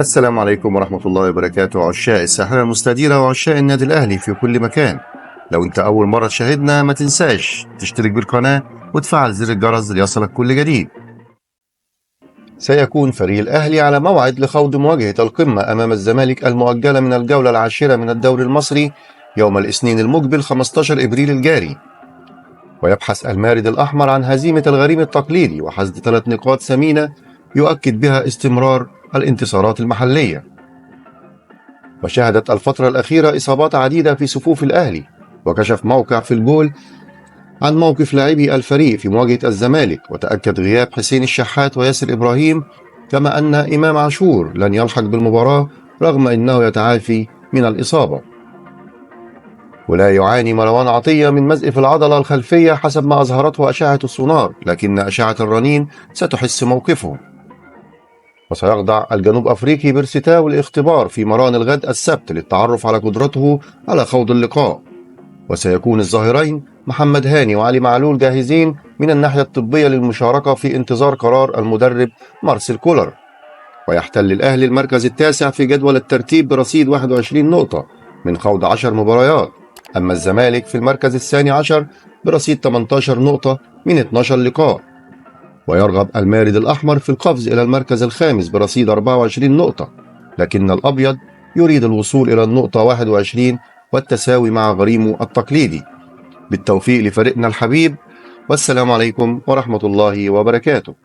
السلام عليكم ورحمة الله وبركاته، عشاق الساحرة المستديرة وعشاق النادي الأهلي في كل مكان. لو أنت أول مرة تشاهدنا ما تنساش تشترك بالقناة وتفعل زر الجرس ليصلك كل جديد. سيكون فريق الأهلي على موعد لخوض مواجهة القمة أمام الزمالك المؤجلة من الجولة العاشرة من الدوري المصري يوم الاثنين المقبل 15 إبريل الجاري. ويبحث المارد الأحمر عن هزيمة الغريم التقليدي وحصد 3 نقاط ثمينة يؤكد بها استمرار الانتصارات المحلية. وشهدت الفترة الأخيرة إصابات عديدة في صفوف الأهلي، وكشف موقع في الجول عن موقف لاعبي الفريق في مواجهة الزمالك، وتأكد غياب حسين الشحات وياسر إبراهيم، كما أن إمام عاشور لن يلحق بالمباراة رغم أنه يتعافي من الإصابة. ولا يعاني مروان عطية من مزق في العضلة الخلفية حسب ما أظهرته أشعة السونار، لكن أشعة الرنين ستحس موقفه. وسيخضع الجنوب أفريقي بيرسيتاو لاختبار في مران الغد السبت للتعرف على قدرته على خوض اللقاء. وسيكون الظاهرين محمد هاني وعلي معلول جاهزين من الناحية الطبية للمشاركة في انتظار قرار المدرب مارسيل كولر. ويحتل الأهلي المركز التاسع في جدول الترتيب برصيد 21 نقطة من خوض 10 مباريات، أما الزمالك في المركز الثاني عشر برصيد 18 نقطة من 12 لقاء. ويرغب المارد الأحمر في القفز إلى المركز الخامس برصيد 24 نقطة، لكن الأبيض يريد الوصول إلى النقطة 21 والتساوي مع غريمه التقليدي. بالتوفيق لفريقنا الحبيب، والسلام عليكم ورحمة الله وبركاته.